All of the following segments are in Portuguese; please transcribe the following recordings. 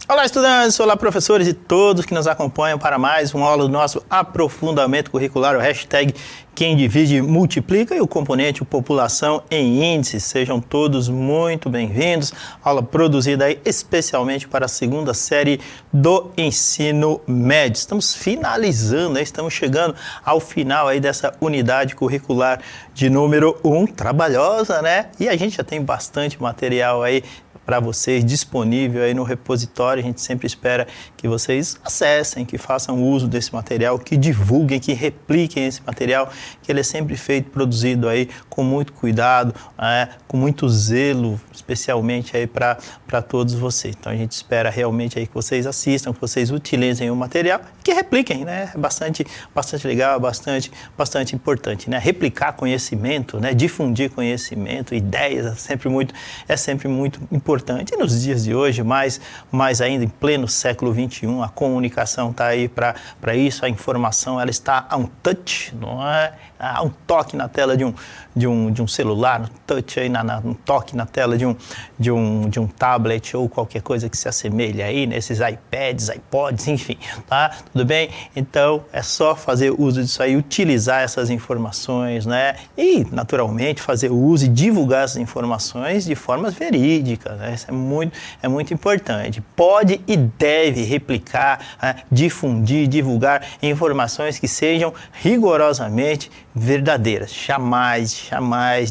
Olá, estudantes! Olá, professores e todos que nos acompanham para mais uma aula do nosso aprofundamento curricular, o hashtag Quem Divide Multiplica e o componente População em Índices. Sejam todos muito bem-vindos. Aula produzida aí especialmente para a segunda série do ensino médio. Estamos finalizando, estamos chegando ao final aí dessa unidade curricular de número 1, trabalhosa, né? E a gente já tem bastante material aí para vocês disponível aí no repositório. A gente sempre espera que vocês acessem, que façam uso desse material, que divulguem, que repliquem esse material, que ele é sempre feito, produzido aí com muito cuidado, com muito zelo, especialmente aí para todos vocês. Então a gente espera realmente aí que vocês assistam, que vocês utilizem o material, que repliquem, né? É bastante legal, bastante importante, né? Replicar conhecimento, né? Difundir conhecimento, ideias, é sempre muito importante. E nos dias de hoje, mais ainda em pleno século XXI, a comunicação está aí para isso, a informação ela está a um touch, não é? A um toque na tela de um celular, um touch aí, um toque na tela de um tablet ou qualquer coisa que se assemelhe aí, nesses iPads, iPods, enfim, tá? Tudo bem? Então, é só fazer uso disso aí, utilizar essas informações, né? E, naturalmente, fazer uso e divulgar essas informações de formas verídicas, né? Isso é muito importante. Pode e deve replicar, difundir, divulgar informações que sejam rigorosamente verdadeiras. Jamais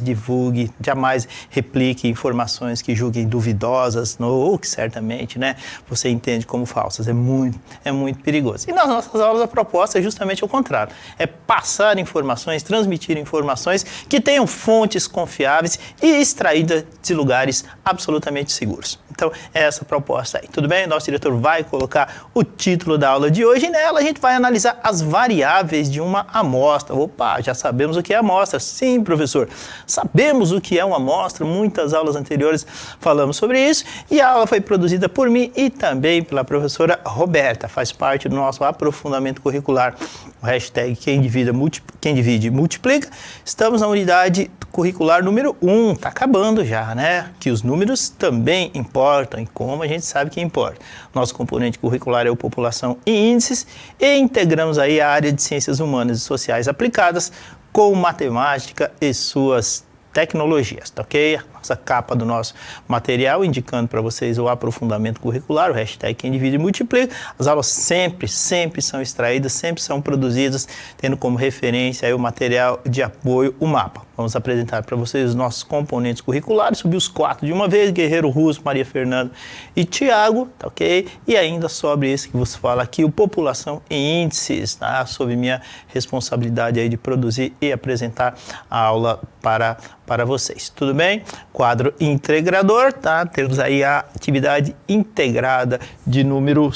divulgue, jamais replique informações que julguem duvidosas ou que certamente, né, você entende como falsas. É muito perigoso. E nas nossas aulas a proposta é justamente o contrário. É passar informações, transmitir informações que tenham fontes confiáveis e extraídas de lugares absolutamente seguros. Então, é essa a proposta aí. Tudo bem? Nosso diretor vai colocar o título da aula de hoje e nela a gente vai analisar as variáveis de uma amostra. Opa, já sabemos o que é amostra. Sim, professor, sabemos o que é uma amostra. Muitas aulas anteriores falamos sobre isso e a aula foi produzida por mim e também pela professora Roberta. Faz parte do nosso aprofundamento curricular, o hashtag Quem Divide Multiplica. Estamos na unidade curricular número 1, está acabando já, né? Que os números também importam e como a gente sabe que importa. Nosso componente curricular é o População e Índices e integramos aí a área de Ciências Humanas e Sociais Aplicadas com matemática e suas tecnologias, tá ok? Essa capa do nosso material indicando para vocês o aprofundamento curricular, o hashtag Quem Divide Multiplica. As aulas sempre são extraídas, sempre são produzidas, tendo como referência aí o material de apoio, o mapa. Vamos apresentar para vocês os nossos componentes curriculares, subir os 4 de uma vez, Guerreiro Russo, Maria Fernanda e Tiago, tá ok? E ainda sobre esse que vos fala aqui, o População e Índices, tá? Sob minha responsabilidade aí de produzir e apresentar a aula para vocês, tudo bem? Quadro integrador, tá? Temos aí a atividade integrada de número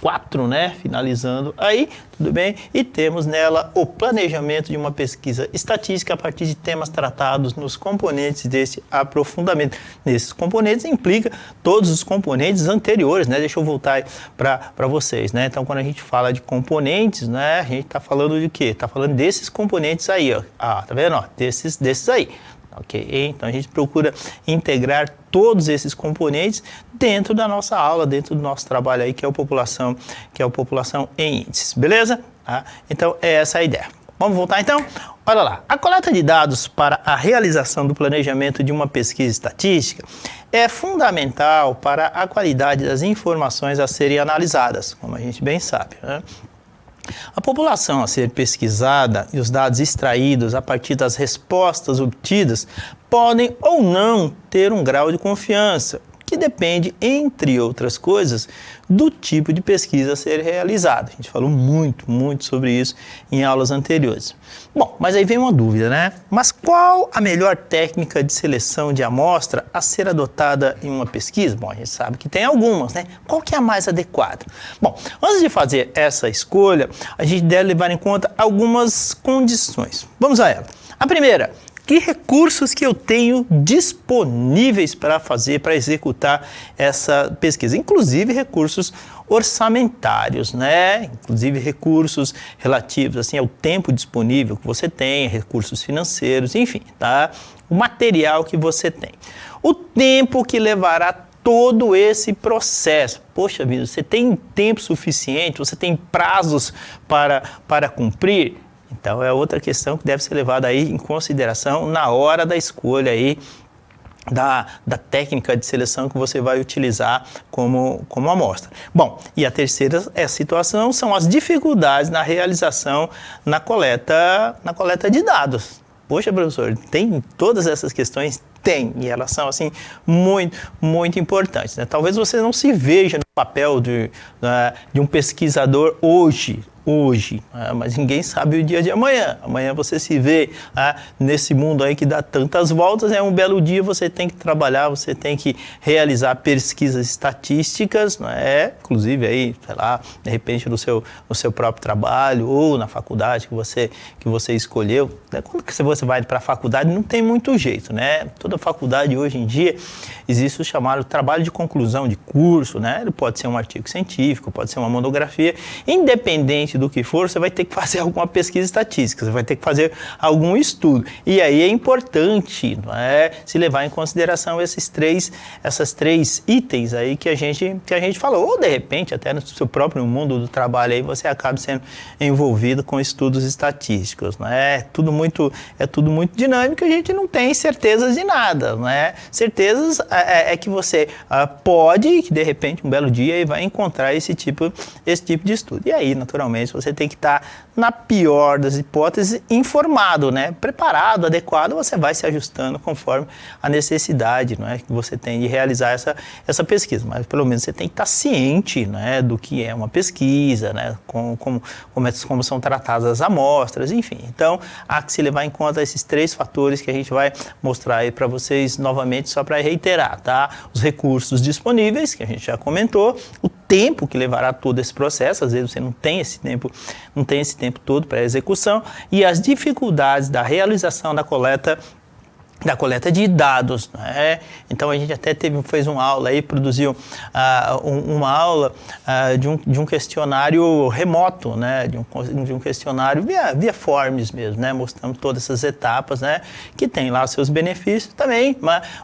4, né? Finalizando aí, tudo bem? E temos nela o planejamento de uma pesquisa estatística a partir de temas tratados nos componentes desse aprofundamento. Nesses componentes implica todos os componentes anteriores, né? Deixa eu voltar para vocês, né? Então, quando a gente fala de componentes, né? A gente está falando de quê? Está falando desses componentes aí, ó. Ah, tá vendo? Ó, desses aí. Ok? Então a gente procura integrar todos esses componentes dentro da nossa aula, dentro do nosso trabalho aí, que é o População em Índices, beleza? Então é essa a ideia. Vamos voltar então? Olha lá, a coleta de dados para a realização do planejamento de uma pesquisa estatística é fundamental para a qualidade das informações a serem analisadas, como a gente bem sabe, né? A população a ser pesquisada e os dados extraídos a partir das respostas obtidas podem ou não ter um grau de confiança, que depende, entre outras coisas, do tipo de pesquisa a ser realizada. A gente falou muito sobre isso em aulas anteriores. Bom, mas aí vem uma dúvida, né? Mas qual a melhor técnica de seleção de amostra a ser adotada em uma pesquisa? Bom, a gente sabe que tem algumas, né? Qual que é a mais adequada? Bom, antes de fazer essa escolha, a gente deve levar em conta algumas condições. Vamos a ela. A primeira: que recursos que eu tenho disponíveis para executar essa pesquisa, inclusive recursos orçamentários, né? Inclusive recursos relativos assim, ao tempo disponível que você tem, recursos financeiros, enfim, tá? O material que você tem. O tempo que levará todo esse processo. Poxa vida, você tem tempo suficiente, você tem prazos para cumprir? Então é outra questão que deve ser levada aí em consideração na hora da escolha aí da técnica de seleção que você vai utilizar como amostra. Bom, e a terceira situação são as dificuldades na realização na coleta de dados. Poxa, professor, tem todas essas questões? Tem, e elas são assim muito importantes, né? Talvez você não se veja no papel de um pesquisador hoje, mas ninguém sabe o dia de amanhã. Amanhã você se vê nesse mundo aí que dá tantas voltas, um belo dia você tem que trabalhar, você tem que realizar pesquisas estatísticas, inclusive aí, sei lá, de repente no seu próprio trabalho ou na faculdade que você escolheu. Quando que você vai para a faculdade, não tem muito jeito, né? Toda faculdade hoje em dia existe o chamado trabalho de conclusão de curso, né? Ele pode ser um artigo científico, pode ser uma monografia, independente do que for, você vai ter que fazer alguma pesquisa estatística, você vai ter que fazer algum estudo. E aí é importante, se levar em consideração esses três itens aí que a gente falou. Ou de repente, até no seu próprio mundo do trabalho aí, você acaba sendo envolvido com estudos estatísticos. É tudo muito dinâmico, a gente não tem certezas de nada. Certezas é que você pode, que de repente um belo dia vai encontrar esse tipo de estudo. E aí, naturalmente, você tem que estar, na pior das hipóteses, informado, preparado, adequado, você vai se ajustando conforme a necessidade que você tem de realizar essa pesquisa. Mas pelo menos você tem que estar ciente do que é uma pesquisa, como são tratadas as amostras, enfim. Então, há que se levar em conta esses três fatores que a gente vai mostrar aí para vocês novamente, só para reiterar, tá? Os recursos disponíveis, que a gente já comentou, o tempo que levará todo esse processo, às vezes você não tem esse tempo todo para a execução, e as dificuldades da realização da coleta de dados. Então a gente até fez uma aula aí, produziu uma aula de um questionário remoto, de um questionário via Forms mesmo, mostrando todas essas etapas, que tem lá seus benefícios também,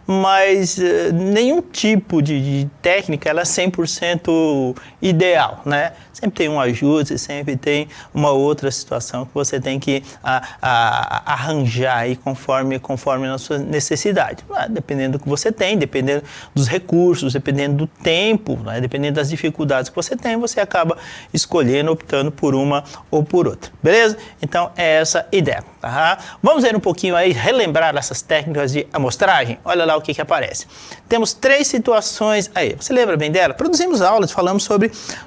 mas nenhum tipo de técnica ela é 100% ideal, Sempre tem um ajuste, sempre tem uma outra situação que você tem que arranjar aí conforme a sua necessidade. Dependendo do que você tem, dependendo dos recursos, dependendo do tempo, dependendo das dificuldades que você tem, você acaba escolhendo, optando por uma ou por outra. Beleza? Então, é essa a ideia. Tá? Vamos ver um pouquinho aí, relembrar essas técnicas de amostragem. Olha lá o que aparece. Temos 3 situações aí. Você lembra bem dela? Produzimos aulas, falamos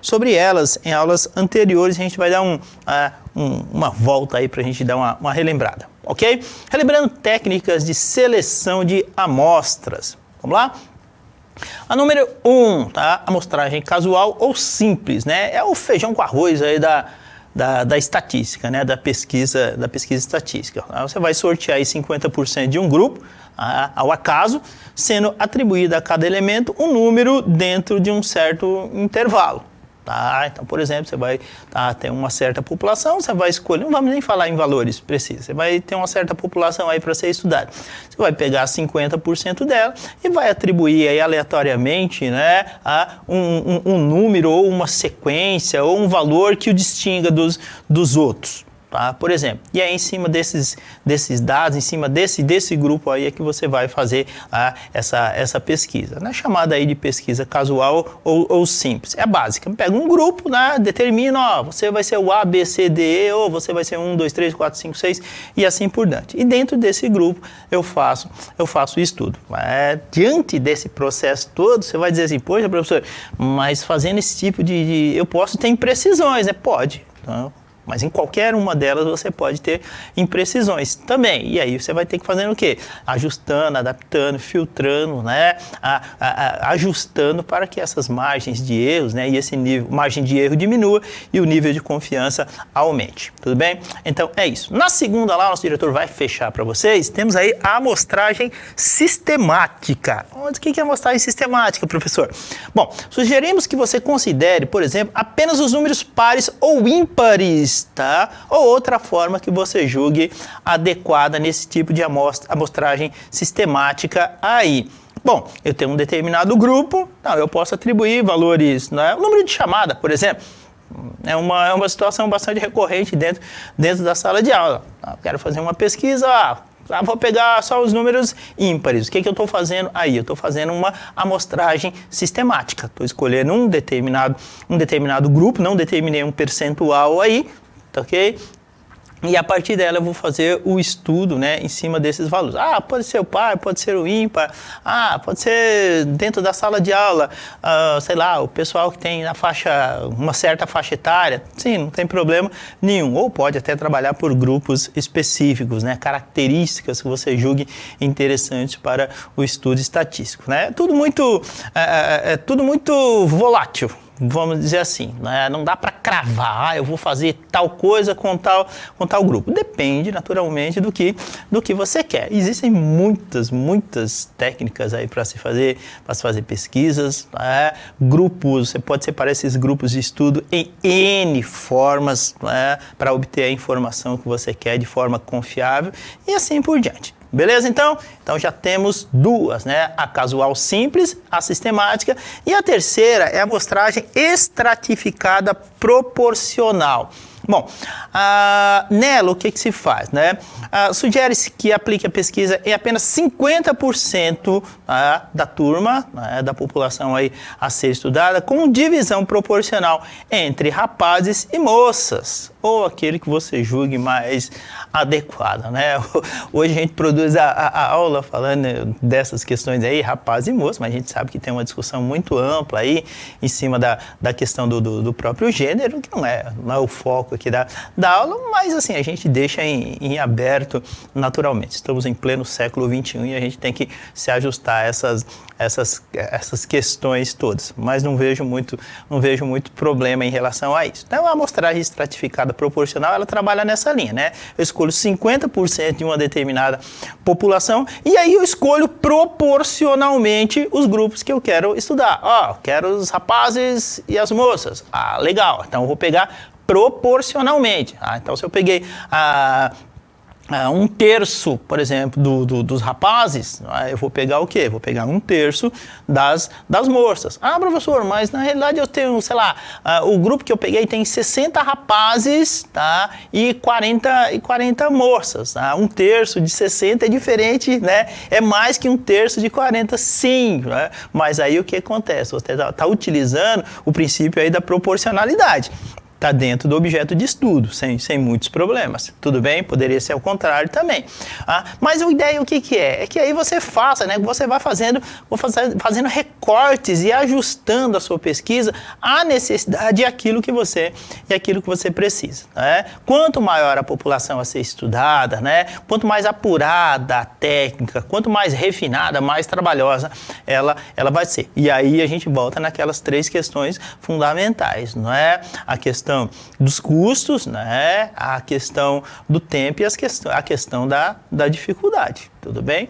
sobre elas em aulas anteriores. A gente vai dar uma volta aí para a gente dar uma relembrada, ok? Relembrando técnicas de seleção de amostras. Vamos lá? A número 1, tá? Amostragem casual ou simples, É o feijão com arroz aí da estatística, da pesquisa estatística. Você vai sortear aí 50% de um grupo, ao acaso, sendo atribuído a cada elemento um número dentro de um certo intervalo. Então, por exemplo, você vai ter uma certa população, você vai escolher, não vamos nem falar em valores precisos, você vai ter uma certa população aí para ser estudada. Você vai pegar 50% dela e vai atribuir aí aleatoriamente um número ou uma sequência ou um valor que o distinga dos outros. Por exemplo, e aí em cima desses dados, em cima desse grupo aí é que você vai fazer essa pesquisa, chamada aí de pesquisa casual ou simples. É básica, pega um grupo, determina, você vai ser o A, B, C, D, E, ou você vai ser 1, 2, 3, 4, 5, 6 e assim por diante. E dentro desse grupo eu faço o estudo. Diante desse processo todo, você vai dizer assim, poxa, professor, mas fazendo esse tipo eu posso ter imprecisões, Pode. Então, mas em qualquer uma delas você pode ter imprecisões também. E aí você vai ter que fazer o quê? Ajustando, adaptando, filtrando, ajustando para que essas margens de erros, e esse margem de erro diminua e o nível de confiança aumente. Tudo bem? Então é isso. Na segunda lá, nosso diretor vai fechar para vocês. Temos aí a amostragem sistemática. O que é amostragem sistemática, professor? Bom, sugerimos que você considere, por exemplo, apenas os números pares ou ímpares, ou outra forma que você julgue adequada nesse tipo de amostragem sistemática aí. Bom, eu tenho um determinado grupo, então eu posso atribuir valores, né? O número de chamada, por exemplo, é uma situação bastante recorrente dentro da sala de aula. Eu quero fazer uma pesquisa, vou pegar só os números ímpares. O que eu estou fazendo aí? Eu estou fazendo uma amostragem sistemática. Estou escolhendo um determinado grupo, não determinei um percentual aí, tá ok? E a partir dela eu vou fazer o estudo, né, em cima desses valores. Pode ser o par, pode ser o ímpar, pode ser dentro da sala de aula, sei lá, o pessoal que tem uma certa faixa etária, sim, não tem problema nenhum. Ou pode até trabalhar por grupos específicos, né, características que você julgue interessantes para o estudo estatístico, né? Tudo muito volátil. Vamos dizer assim, né? Não dá para cravar, eu vou fazer tal coisa com tal grupo. Depende, naturalmente, do que você quer. Existem muitas técnicas aí para se fazer pesquisas, né? Grupos, você pode separar esses grupos de estudo em N formas, né? Para obter a informação que você quer de forma confiável e assim por diante. Beleza, então? Então já temos duas, né? A casual simples, a sistemática, e a terceira é a amostragem estratificada proporcional. Bom, nela o que se faz, né? Sugere-se que aplique a pesquisa em apenas 50% da turma, né, da população aí a ser estudada, com divisão proporcional entre rapazes e moças, ou aquele que você julgue mais adequado, né? Hoje a gente produz a aula falando dessas questões aí, rapaz e moça, mas a gente sabe que tem uma discussão muito ampla aí em cima da questão do próprio gênero, que não é o foco aqui da aula, mas assim, a gente deixa em aberto naturalmente. Estamos em pleno século XXI e a gente tem que se ajustar a essas questões todas, mas não vejo muito problema em relação a isso. Então a amostragem estratificada proporcional, ela trabalha nessa linha, né? Eu escolho 50% de uma determinada população e aí eu escolho proporcionalmente os grupos que eu quero estudar. Eu quero os rapazes e as moças. Legal, então eu vou pegar proporcionalmente. Então se eu peguei um terço, por exemplo, dos rapazes, eu vou pegar o quê? Vou pegar um terço das moças. Professor, mas na realidade eu tenho, sei lá, o grupo que eu peguei tem 60 rapazes, tá? E 40 moças, tá? Um terço de 60 é diferente, né? É mais que um terço de 40, sim, né? Mas aí o que acontece? Você está utilizando o princípio aí da proporcionalidade. Está dentro do objeto de estudo, sem muitos problemas. Tudo bem? Poderia ser ao contrário também. Mas a ideia o que é? É que aí você faça, né? Você vai fazendo recortes e ajustando a sua pesquisa à necessidade e aquilo que você precisa. Né? Quanto maior a população a ser estudada, né? Quanto mais apurada a técnica, quanto mais refinada, mais trabalhosa ela vai ser. E aí a gente volta naquelas 3 questões fundamentais, não é? A questão dos custos, né? A questão do tempo e a questão da dificuldade, tudo bem?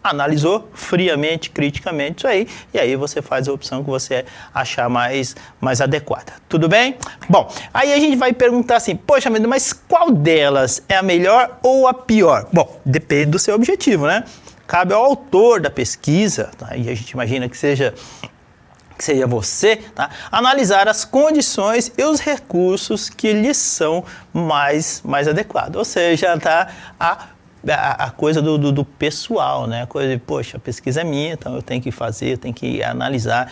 Analisou friamente, criticamente isso aí, e aí você faz a opção que você achar mais adequada, tudo bem? Bom, aí a gente vai perguntar assim, poxa, mas qual delas é a melhor ou a pior? Bom, depende do seu objetivo, né? Cabe ao autor da pesquisa, tá? E a gente imagina que seja você, tá? Analisar as condições e os recursos que lhes são mais adequados. Ou seja, tá? A coisa do pessoal, né? A coisa de, poxa, a pesquisa é minha, então eu tenho que fazer, eu tenho que analisar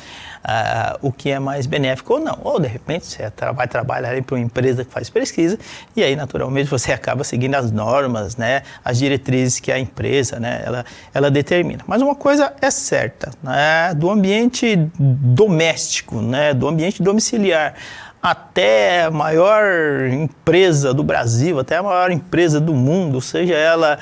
o que é mais benéfico ou não. Ou, de repente, você vai trabalhar para uma empresa que faz pesquisa e aí, naturalmente, você acaba seguindo as normas, né? As diretrizes que a empresa, né? Ela determina. Mas uma coisa é certa, né? Do ambiente doméstico, né? Do ambiente domiciliar, até a maior empresa do Brasil, até a maior empresa do mundo, seja ela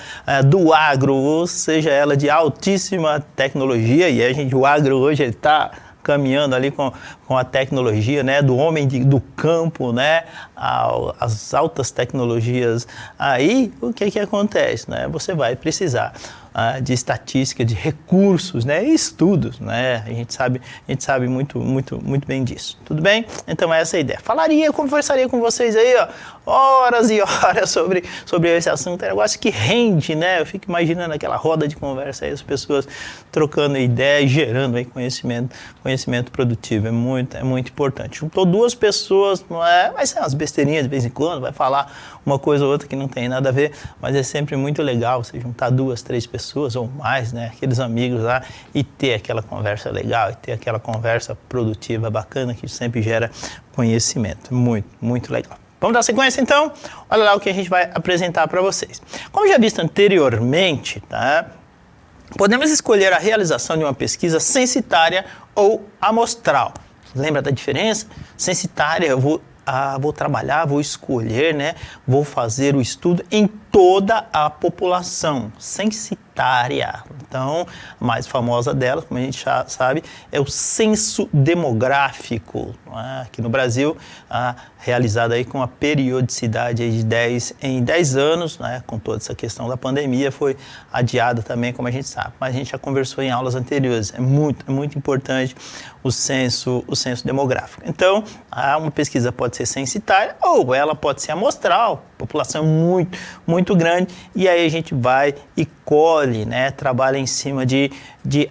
do agro ou seja ela de altíssima tecnologia, e o agro hoje está caminhando ali com a tecnologia, né, do homem do campo, né, as altas tecnologias, aí o que acontece, né? Você vai precisar de estatística, de recursos, né, e estudos, né? A gente sabe muito bem disso. Tudo bem? Então essa é a ideia. Conversaria com vocês aí, ó, horas e horas sobre esse assunto. É um negócio que rende, né? Eu fico imaginando aquela roda de conversa aí, as pessoas trocando ideia e gerando aí conhecimento produtivo. É muito importante. Juntou duas pessoas, não é? Vai ser umas besteirinhas de vez em quando, vai falar uma coisa ou outra que não tem nada a ver, mas é sempre muito legal você juntar 2, 3 pessoas ou mais, né? Aqueles amigos lá, e ter aquela conversa legal, e ter aquela conversa produtiva, bacana, que sempre gera conhecimento. Muito legal. Vamos dar sequência, então? Olha lá o que a gente vai apresentar para vocês. Como já visto anteriormente, tá? Podemos escolher a realização de uma pesquisa censitária ou amostral. Lembra da diferença? Censitária, eu vou trabalhar, vou escolher, né? Vou fazer o estudo em toda a população. Censitária. Então, a mais famosa delas, como a gente já sabe, é o censo demográfico, né? Aqui no Brasil, realizado aí com a periodicidade aí de 10 anos, né? Com toda essa questão da pandemia, foi adiada também, como a gente sabe. Mas a gente já conversou em aulas anteriores. É muito importante o censo demográfico. Então, uma pesquisa pode ser censitária ou ela pode ser amostral, população muito grande, e aí a gente vai e colhe, né, trabalha em cima de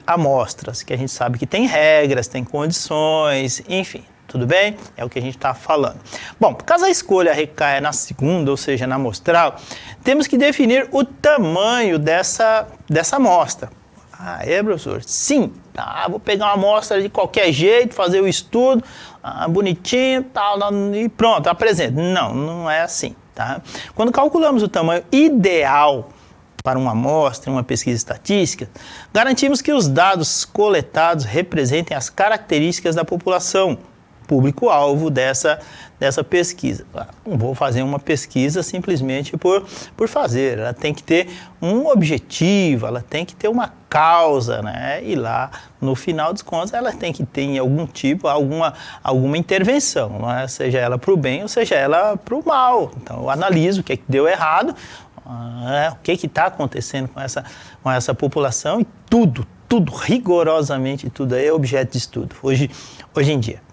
amostras, que a gente sabe que tem regras, tem condições, enfim, tudo bem? É o que a gente está falando. Bom, caso a escolha recaia na segunda, ou seja, na amostral, temos que definir o tamanho dessa amostra. Professor? Sim. Vou pegar uma amostra de qualquer jeito, fazer o estudo, bonitinho, tal, e pronto, apresento. Não é assim, tá? Quando calculamos o tamanho ideal para uma amostra, uma pesquisa estatística, garantimos que os dados coletados representem as características da população, público-alvo dessa pesquisa. Não vou fazer uma pesquisa simplesmente por fazer, ela tem que ter um objetivo, ela tem que ter uma causa, né? E lá, no final dos contos, ela tem que ter algum tipo, alguma intervenção, não é? Seja ela para o bem ou seja ela para o mal. Então, eu analiso o que deu errado, o que está acontecendo com essa população, e tudo, rigorosamente tudo aí é objeto de estudo, hoje em dia.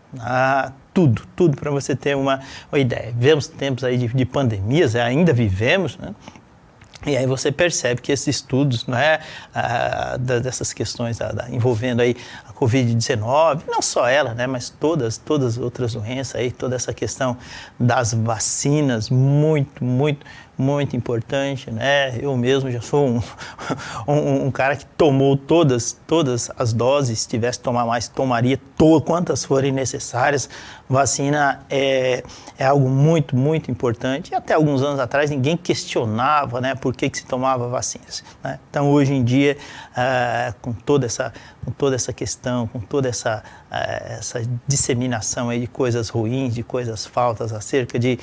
Tudo para você ter uma ideia. Vivemos tempos aí de pandemias, ainda vivemos, né? E aí você percebe que esses estudos, né, dessas questões envolvendo aí a Covid-19, não só ela, né, mas todas as outras doenças aí, toda essa questão das vacinas, muito importante, né? Eu mesmo já sou um cara que tomou todas as doses, se tivesse que tomar mais, tomaria quantas forem necessárias. Vacina é algo muito importante, e até alguns anos atrás ninguém questionava, né, por que se tomava vacinas, né? Então, hoje em dia, com toda essa questão, com toda essa disseminação aí de coisas ruins, de coisas falsas acerca de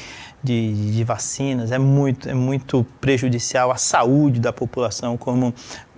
vacinas, é muito prejudicial à saúde da população como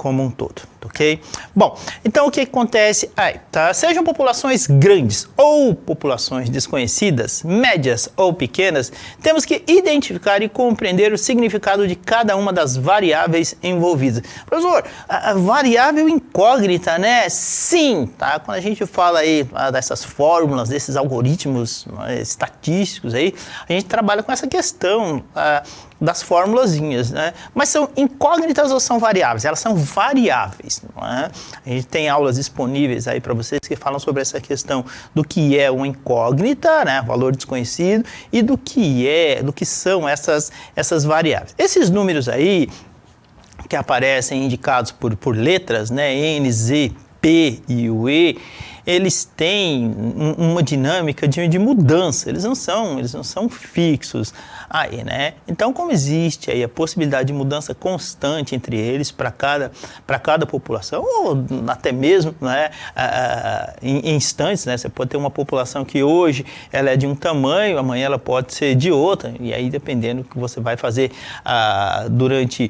um todo, ok? Bom, então o que acontece aí, tá? Sejam populações grandes ou populações desconhecidas, médias ou pequenas, temos que identificar e compreender o significado de cada uma das variáveis envolvidas. Professor, a variável incógnita, né? Sim, tá? Quando a gente fala aí dessas fórmulas, desses algoritmos estatísticos aí, a gente trabalha com essa questão das formulazinhas, né? Mas são incógnitas ou são variáveis? Elas são variáveis, não é? A gente tem aulas disponíveis aí para vocês que falam sobre essa questão do que é uma incógnita, né? Valor desconhecido, e do que são essas variáveis. Esses números aí que aparecem indicados por letras, né? N, Z, P e o E, eles têm uma dinâmica de mudança, eles não são fixos aí, né? Então, como existe aí a possibilidade de mudança constante entre eles para cada população, ou até mesmo, né, em instantes, né? Você pode ter uma população que hoje ela é de um tamanho, amanhã ela pode ser de outra, e aí dependendo do que você vai fazer durante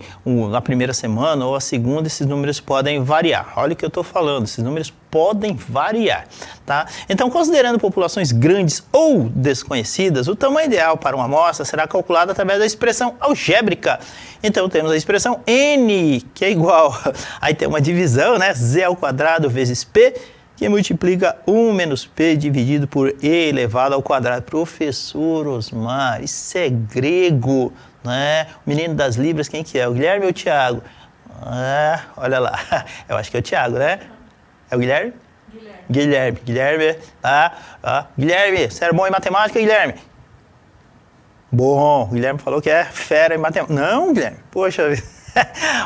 a primeira semana ou a segunda, esses números podem variar. Olha o que eu estou falando, esses números podem variar, tá? Então, considerando populações grandes ou desconhecidas, o tamanho ideal para uma amostra será calculado através da expressão algébrica. Então, temos a expressão N, que é igual, aí tem uma divisão, né? Z ao quadrado vezes P, que multiplica 1 menos P dividido por E elevado ao quadrado. Professor Osmar, isso é grego, né? O menino das libras, quem que é? O Guilherme ou o Tiago? Olha lá, eu acho que é o Tiago, né? É o Guilherme? Guilherme, tá? Guilherme, você era bom em matemática, Guilherme? Bom, o Guilherme falou que é fera em matemática. Não, Guilherme, poxa vida.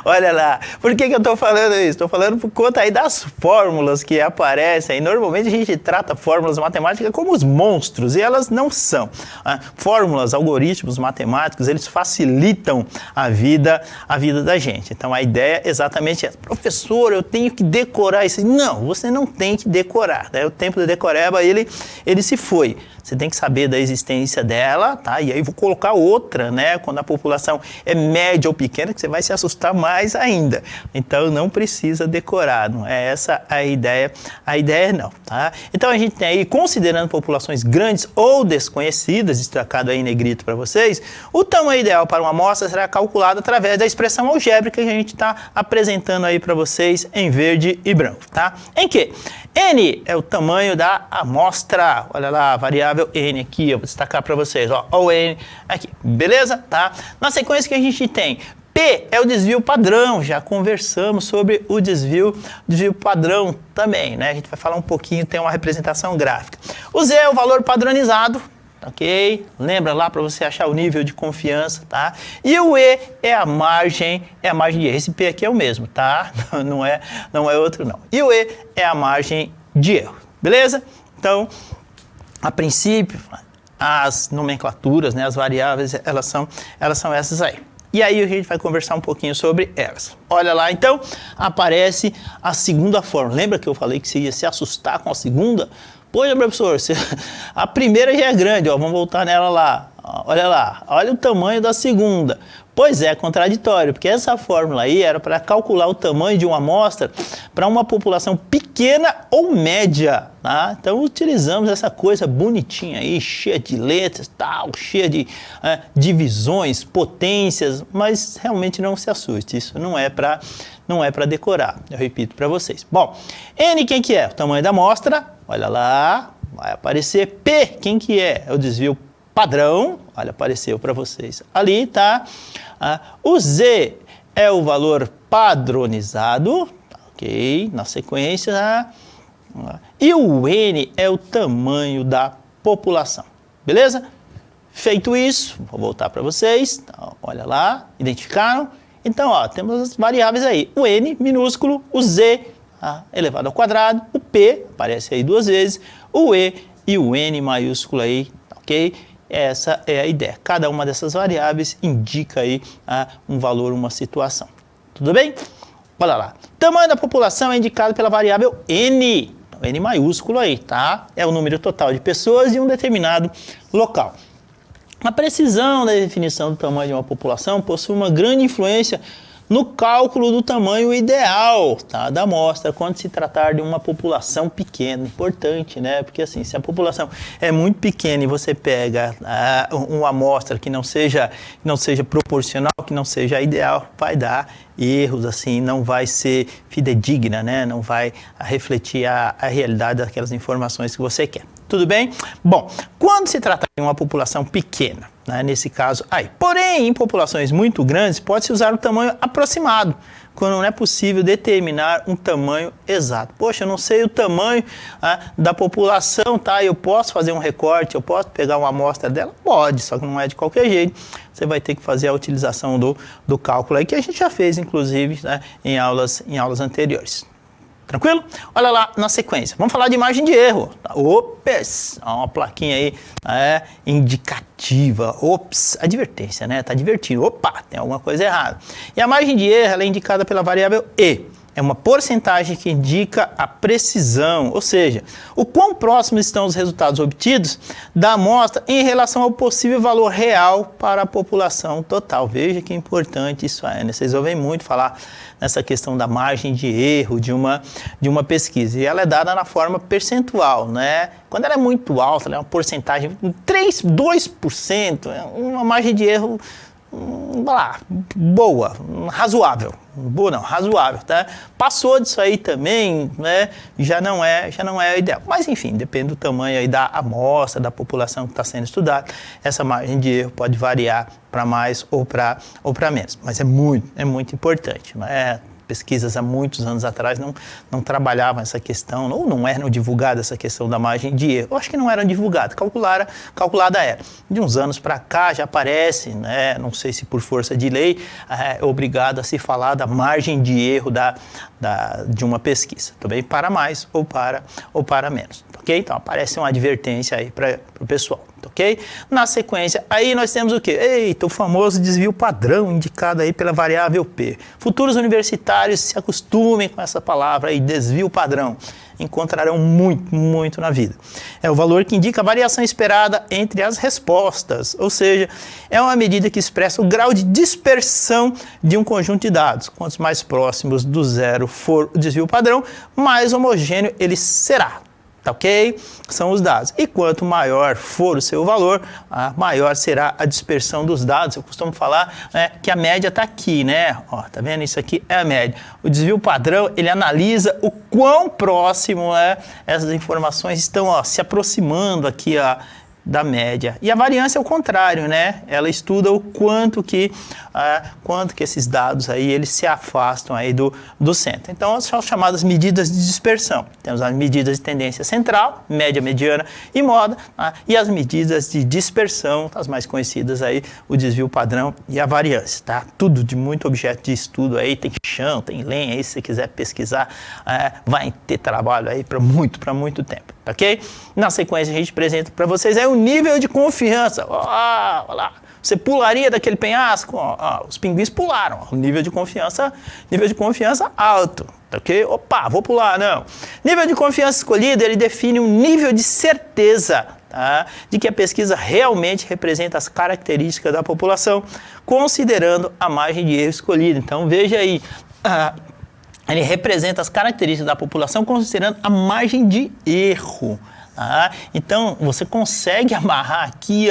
Olha lá, por que eu estou falando isso? Estou falando por conta aí das fórmulas que aparecem. Normalmente a gente trata fórmulas matemáticas como os monstros, e elas não são. Fórmulas, algoritmos matemáticos, eles facilitam a vida da gente. Então a ideia é exatamente essa. Professor, eu tenho que decorar isso. Não, você não tem que decorar, né? O tempo de decoreba, ele se foi. Você tem que saber da existência dela, tá? E aí vou colocar outra, né? Quando a população é média ou pequena, que você vai se assustar mais ainda. Então não precisa decorar, não é essa a ideia não, tá? Então a gente tem aí, considerando populações grandes ou desconhecidas, destacado aí em negrito para vocês, o tamanho ideal para uma amostra será calculado através da expressão algébrica que a gente está apresentando aí para vocês em verde e branco, tá? Em que N é o tamanho da amostra, olha lá, a variável N aqui, eu vou destacar para vocês, ó, o N aqui, beleza? Tá? Na sequência que a gente tem, P é o desvio padrão, já conversamos sobre o desvio padrão também, né? A gente vai falar um pouquinho, tem uma representação gráfica. O Z é o valor padronizado, ok? Lembra lá para você achar o nível de confiança, tá? E o E é a margem de erro. Esse P aqui é o mesmo, tá? Não é outro não. E o E é a margem de erro, beleza? Então, a princípio, as nomenclaturas, né, as variáveis, elas são essas aí. E aí a gente vai conversar um pouquinho sobre elas. Olha lá, então, aparece a segunda fórmula. Lembra que eu falei que você ia se assustar com a segunda? Poxa, professor, a primeira já é grande, ó, vamos voltar nela lá. Olha lá, olha o tamanho da segunda. Pois é, contraditório, porque essa fórmula aí era para calcular o tamanho de uma amostra para uma população pequena ou média, tá? Então utilizamos essa coisa bonitinha aí, cheia de letras, tal, cheia de divisões, potências, mas realmente não se assuste, isso não é para decorar, eu repito para vocês. Bom, N quem que é? O tamanho da amostra, olha lá, vai aparecer P, quem que é? É o desvio padrão, olha, apareceu para vocês ali, tá? O Z é o valor padronizado, ok? Na sequência, e o N é o tamanho da população, beleza? Feito isso, vou voltar para vocês, então, olha lá, identificaram? Então, ó, temos as variáveis aí, o N minúsculo, o Z elevado ao quadrado, o P, aparece aí duas vezes, o E e o N maiúsculo aí, ok? Essa é a ideia. Cada uma dessas variáveis indica aí um valor, uma situação. Tudo bem? Olha lá. Tamanho da população é indicado pela variável N. N maiúsculo aí, tá? É o número total de pessoas em um determinado local. A precisão da definição do tamanho de uma população possui uma grande influência no cálculo do tamanho ideal, tá, da amostra, quando se tratar de uma população pequena. Importante, né? Porque assim, se a população é muito pequena e você pega uma amostra que não seja proporcional, que não seja ideal, vai dar erros, assim, não vai ser fidedigna, né? Não vai refletir a realidade daquelas informações que você quer. Tudo bem? Bom, quando se trata de uma população pequena, né, nesse caso aí, porém, em populações muito grandes, pode-se usar o tamanho aproximado, quando não é possível determinar um tamanho exato. Poxa, eu não sei o tamanho da população, tá? Eu posso fazer um recorte, eu posso pegar uma amostra dela? Pode, só que não é de qualquer jeito. Você vai ter que fazer a utilização do cálculo aí, que a gente já fez, inclusive, né, em aulas anteriores. Tranquilo? Olha lá na sequência. Vamos falar de margem de erro. Ops! Uma plaquinha aí indicativa. Ops! Advertência, né? Tá divertindo. Opa! Tem alguma coisa errada. E a margem de erro ela é indicada pela variável E. é uma porcentagem que indica a precisão, ou seja, o quão próximos estão os resultados obtidos da amostra em relação ao possível valor real para a população total. Veja que importante isso é, né? Vocês ouvem muito falar nessa questão da margem de erro de uma pesquisa, e ela é dada na forma percentual, né? Quando ela é muito alta, ela é uma porcentagem, 2%, é uma margem de erro boa, razoável. Boa não, razoável, tá? Passou disso aí também, né? Já não é ideal. Mas enfim, depende do tamanho aí da amostra, da população que está sendo estudada. Essa margem de erro pode variar para mais ou para menos. Mas é muito importante, né? Pesquisas há muitos anos atrás não trabalhavam essa questão, ou não eram divulgadas essa questão da margem de erro. Eu acho que não eram divulgadas, calculada era. De uns anos para cá já aparece, né, não sei se por força de lei, é obrigado a se falar da margem de erro de uma pesquisa, também para mais ou para menos, ok? Então aparece uma advertência aí para o pessoal. Ok? Na sequência, aí nós temos o quê? Eita, o famoso desvio padrão indicado aí pela variável P. Futuros universitários se acostumem com essa palavra aí, desvio padrão. Encontrarão muito na vida. É o valor que indica a variação esperada entre as respostas, ou seja, é uma medida que expressa o grau de dispersão de um conjunto de dados. Quanto mais próximos do zero for o desvio padrão, mais homogêneo ele será. Tá ok? São os dados. E quanto maior for o seu valor, maior será a dispersão dos dados. Eu costumo falar, né, que a média está aqui, né? Ó, tá vendo? Isso aqui é a média. O desvio padrão, ele analisa o quão próximo essas informações estão se aproximando aqui da média. E a variância é o contrário, né? Ela estuda o quanto que esses dados aí, eles se afastam aí do centro. Então, são chamadas medidas de dispersão. Temos as medidas de tendência central, média, mediana e moda, e as medidas de dispersão, as mais conhecidas aí, o desvio padrão e a variância, tá? Tudo de muito objeto de estudo aí, tem chão, tem lenha aí, se você quiser pesquisar, vai ter trabalho aí para muito tempo, ok? Na sequência, a gente apresenta para vocês aí o nível de confiança. Olha lá. Você pularia daquele penhasco? Os pinguins pularam. O nível de confiança alto. Ok? Opa, vou pular, não. Nível de confiança escolhido, ele define um nível de certeza, tá, de que a pesquisa realmente representa as características da população, considerando a margem de erro escolhida. Então, veja aí, ele representa as características da população considerando a margem de erro. Então, você consegue amarrar aqui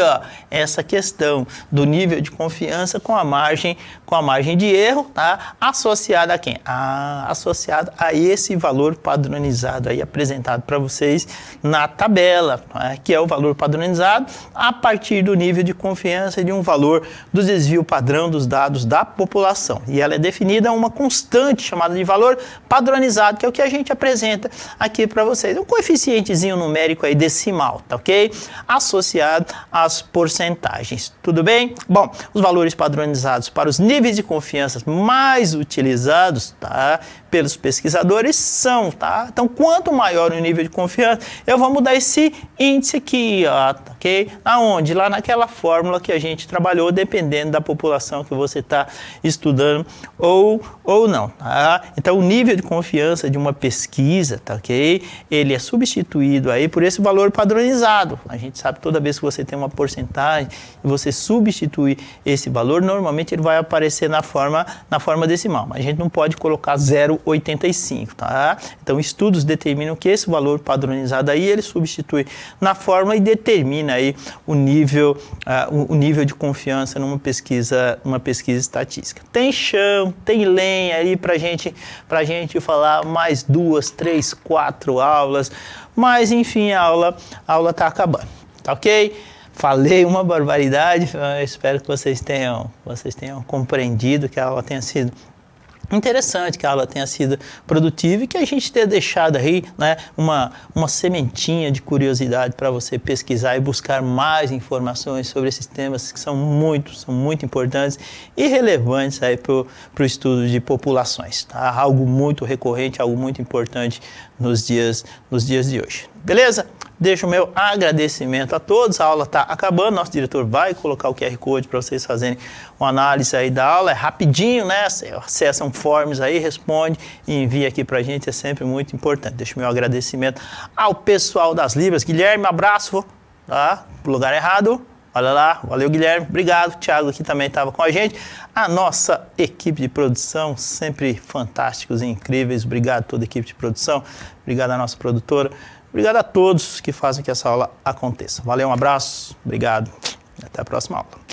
essa questão do nível de confiança com a margem de erro, tá? Associada a quem? Associada a esse valor padronizado aí apresentado para vocês na tabela, tá? Que é o valor padronizado a partir do nível de confiança de um valor do desvio padrão dos dados da população. E ela é definida uma constante chamada de valor padronizado, que é o que a gente apresenta aqui para vocês. Um coeficientezinho numérico aí decimal, tá ok? Associado às porcentagens, tudo bem? Bom, os valores padronizados para os níveis de confiança mais utilizados, tá, pelos pesquisadores são, tá? Então, quanto maior o nível de confiança, eu vou mudar esse índice aqui, tá, ok? Aonde? Lá naquela fórmula que a gente trabalhou, dependendo da população que você está estudando ou não, tá? Então, o nível de confiança de uma pesquisa, tá ok? Ele é substituído aí por esse valor padronizado. A gente sabe que toda vez que você tem uma porcentagem e você substitui esse valor, normalmente ele vai aparecer na forma decimal, mas a gente não pode colocar 0,85, tá? Então, estudos determinam que esse valor padronizado aí, ele substitui na forma e determina aí o nível de confiança numa pesquisa estatística. Tem chão, tem lenha aí pra gente falar mais 2, 3, 4 aulas, mas enfim, a aula tá acabando, tá ok? Falei uma barbaridade, espero que vocês tenham compreendido, que a aula tenha sido interessante, que a aula tenha sido produtiva e que a gente tenha deixado aí, né, uma sementinha de curiosidade para você pesquisar e buscar mais informações sobre esses temas que são muito importantes e relevantes aí para o estudo de populações, tá? Algo muito recorrente, algo muito importante nos dias de hoje. Beleza? Deixo o meu agradecimento a todos. A aula está acabando. Nosso diretor vai colocar o QR Code para vocês fazerem uma análise aí da aula. É rapidinho, né? Você acessa um forms aí, responde e envia aqui pra gente, é sempre muito importante. Deixo meu agradecimento ao pessoal das Libras. Guilherme, abraço, tá? Pro lugar errado. Olha lá, valeu Guilherme, obrigado. Thiago aqui também estava com a gente. A nossa equipe de produção, sempre fantásticos e incríveis. Obrigado a toda a equipe de produção, obrigado à nossa produtora, obrigado a todos que fazem que essa aula aconteça. Valeu, um abraço, obrigado e até a próxima aula.